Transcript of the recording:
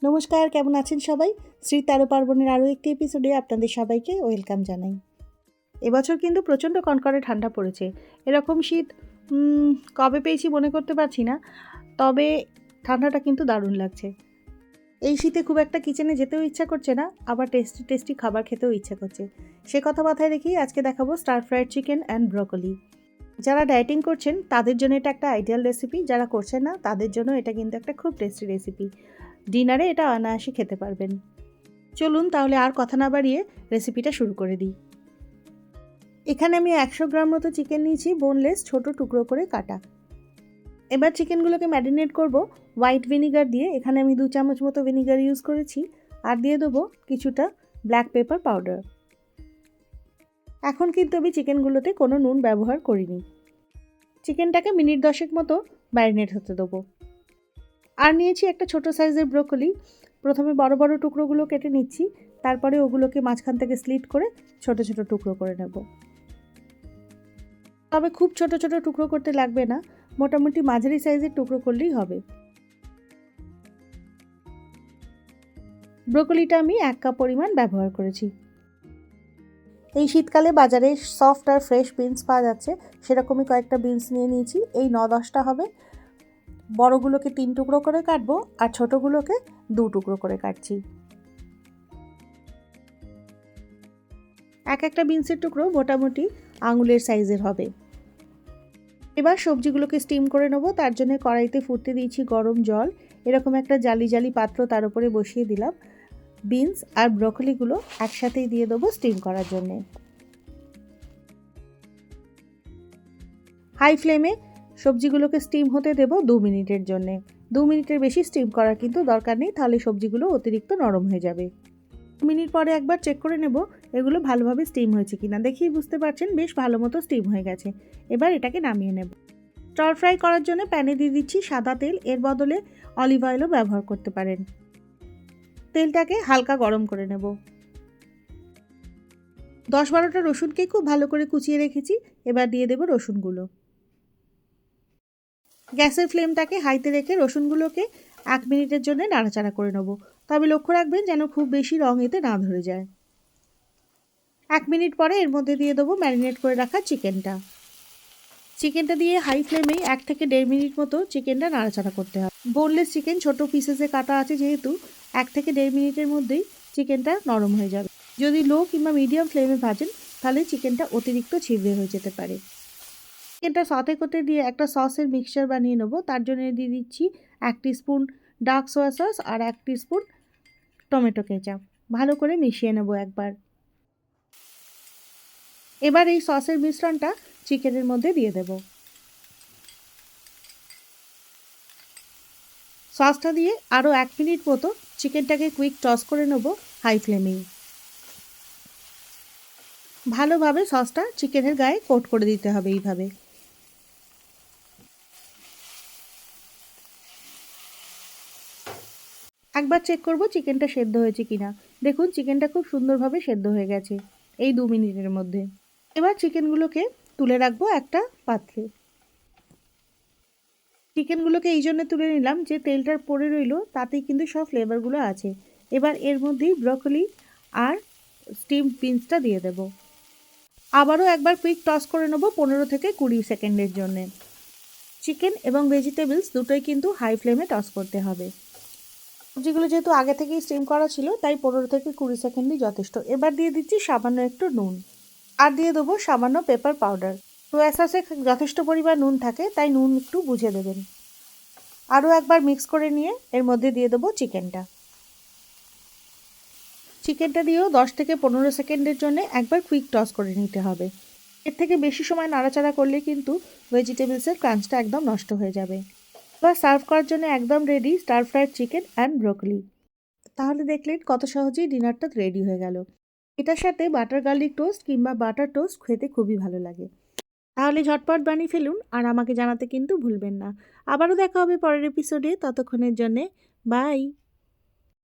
নমস্কার, কেমন আছেন সবাই? শ্রী তেরো পার্বণের আরও একটি এপিসোডে আপনাদের সবাইকে ওয়েলকাম জানাই। এবছর কিন্তু প্রচণ্ড কনকনে ঠান্ডা পড়েছে। এরকম শীত কবে পেয়েছি মনে করতে পারছি না, তবে ঠান্ডাটা কিন্তু দারুণ লাগছে। এই শীতে খুব একটা কিচেনে যেতেও ইচ্ছা করছে না, আবার টেস্টি টেস্টি খাবার খেতেও ইচ্ছা করছে। সে কথা মাথায় রেখেই আজকে দেখাবো star fried chicken and broccoli. যারা ডায়েটিং করছেন তাদের জন্য এটা একটা আইডিয়াল রেসিপি, যারা করছেন না তাদের জন্য এটা কিন্তু একটা খুব টেস্টি রেসিপি। ডিনারে এটা অনায়াসে খেতে পারবেন। চলুন তাহলে আর কথা না বাড়িয়ে রেসিপিটা শুরু করে দিই। এখানে আমি 100 গ্রাম মতো চিকেন নিয়েছি, বোনলেস, ছোট টুকরো করে কাটা। এবার চিকেনগুলোকে ম্যারিনেট করব হোয়াইট ভিনিগার দিয়ে। এখানে আমি 2 চামচ মতো ভিনিগার ইউজ করেছি, আর দিয়ে দেবো কিছুটা ব্ল্যাক পেপার পাউডার। এখন কিন্তু আমি চিকেনগুলোতে কোনো নুন ব্যবহার করিনি। চিকেনটাকে মিনিট 10 মতো ম্যারিনেট হতে দেবো। আর নিয়েছি একটা ছোট সাইজের ব্রোকলি। প্রথমে বড় বড় টুকরোগুলো কেটে নিচ্ছি, তারপরে ওগুলোকে মাঝখান থেকে স্লিট করে ছোট ছোট টুকরো করে নেব। তবে খুব ছোট ছোট টুকরো করতে লাগবে না, মোটামুটি মাঝারি সাইজের টুকরো করলেই হবে। ব্রোকলিটা আমি 1 কাপ পরিমাণ ব্যবহার করেছি। এই শীতকালে বাজারে সফট আর ফ্রেশ বিনস পাওয়া যাচ্ছে, সেরকমই কয়েকটা বিনস নিয়ে নিয়েছি। এই 9-10টা হবে। বড়গুলোকে 3 টুকরো করে কাটবো, আর ছোটোগুলোকে 2 টুকরো করে কাটছি। একটা বিনসের টুকরো মোটামুটি আঙুলের সাইজের হবে। এবার সবজিগুলোকে স্টিম করে নেবো। তার জন্য কড়াইতে ফুটতে দিয়েছি গরম জল। এরকম একটা জালি জালি পাত্র তার উপরে বসিয়ে দিলাম। বিনস আর ব্রকলিগুলো একসাথেই দিয়ে দেবো স্টিম করার জন্যে। হাই ফ্লেমে সবজিগুলোকে স্টিম হতে দেব 2 মিনিটের জন্যে। 2 মিনিটের বেশি স্টিম করার কিন্তু দরকার নেই, তাহলে সবজিগুলো অতিরিক্ত নরম হয়ে যাবে। 2 মিনিট পরে একবার চেক করে নেব এগুলো ভালোভাবে স্টিম হয়েছে কিনা। দেখেই বুঝতে পারছেন বেশ ভালো মতো স্টিম হয়ে গেছে। এবার এটাকে নামিয়ে নেব। স্টার ফ্রাই করার জন্য প্যানে দিয়ে দিচ্ছি সাদা তেল, এর বদলে অলিভ অয়েলও ব্যবহার করতে পারেন। তেলটাকে হালকা গরম করে নেব। 10-12টা রসুনকে খুব ভালো করে কুচিয়ে রেখেছি, এবার দিয়ে দেব রসুনগুলো। গ্যাসের ফ্লেমটাকে হাইতে রেখে রসুনগুলোকে 1 মিনিটের জন্য নাড়াচাড়া করে নেব। তবে লক্ষ্য রাখবেন যেন খুব বেশি রং এতে না ধরে যায়। 1 মিনিট পরে এর মধ্যে দিয়ে দেবো ম্যারিনেট করে রাখা চিকেনটা। চিকেনটা দিয়ে হাই ফ্লেমেই 1 থেকে 1.5 মিনিট মতো চিকেনটা নাড়াচাড়া করতে হবে। বোনলেস চিকেন ছোট পিসেসে কাটা আছে যেহেতু 1 থেকে 1.5 মিনিটের মধ্যেই চিকেনটা নরম হয়ে যাবে। যদি লো কিংবা মিডিয়াম ফ্লেমে ভাজেন তাহলে চিকেনটা অতিরিক্ত ছিবড়ে হয়ে যেতে পারে। চিকেনটা সতে করতে দিয়ে একটা সসের মিক্সচার বানিয়ে নেবো। তার জন্য দিয়ে দিচ্ছি 1 টিস্পুন ডার্ক সোয়া সস আর 1 টিস্পুন টমেটো কেচাপ। ভালো করে মিশিয়ে নেবো একবার। এবার এই সসের মিশ্রণটা চিকেনের মধ্যে দিয়ে দেব। সসটা দিয়ে আরও 1 মিনিট মতো চিকেনটাকে কুইক টস করে নেব হাই ফ্লেমেই। ভালোভাবে সসটা চিকেনের গায়ে কোট করে দিতে হবে এইভাবে। একবার চেক করব চিকেনটা সেদ্ধ হয়েছে কিনা। দেখুন চিকেনটা খুব সুন্দরভাবে সেদ্ধ হয়ে গেছে এই 2 মিনিটের মধ্যে। এবার চিকেনগুলোকে তুলে রাখবো একটা পাত্রে। চিকেনগুলোকে এই জন্য তুলে নিলাম যে তেলটা পড়ে রইলো তাতেই কিন্তু সব ফ্লেভারগুলো আছে। এবার এর মধ্যেই ব্রকলি আর স্টিম বিনসটা দিয়ে দেব। আবারও একবার কুইক টস করে নেব 15 থেকে 20 সেকেন্ডের জন্যে। চিকেন এবং ভেজিটেবলস দুটোই কিন্তু হাই ফ্লেমে টস করতে হবে। সবজিগুলো যেহেতু আগে থেকেই স্টিম করা ছিল তাই 15 থেকে 20 সেকেন্ডই যথেষ্ট। এবার দিয়ে দিচ্ছি সামান্য একটু নুন, আর দিয়ে দেবো সামান্য পেপার পাউডার। সোয়া সসে যথেষ্ট পরিমাণ নুন থাকে, তাই নুন একটু বুঝে দেবেন। আরও একবার মিক্স করে নিয়ে এর মধ্যে দিয়ে দেবো চিকেনটা। চিকেনটা দিয়েও 10 থেকে 15 সেকেন্ডের জন্য একবার কুইক টস করে নিতে হবে। এর থেকে বেশি সময় নাড়াচাড়া করলে কিন্তু ভেজিটেবলসের ক্রাঞ্চটা একদম নষ্ট হয়ে যাবে। এবার সার্ভ করার জন্য একদম ready star fried chicken and broccoli. তাহলে দেখলেন কত সহজেই ডিনারটা রেডি হয়ে গেল। এটার সাথে বাটার গার্লিক টোস্ট কিংবা বাটার টোস্ট খেতে খুবই ভালো লাগে। তাহলে ঝটপট বানিয়ে ফেলুন, আর আমাকে জানাতে কিন্তু ভুলবেন না। আবারও দেখা হবে পরের এপিসোডে, ততক্ষণের জন্যে বাই।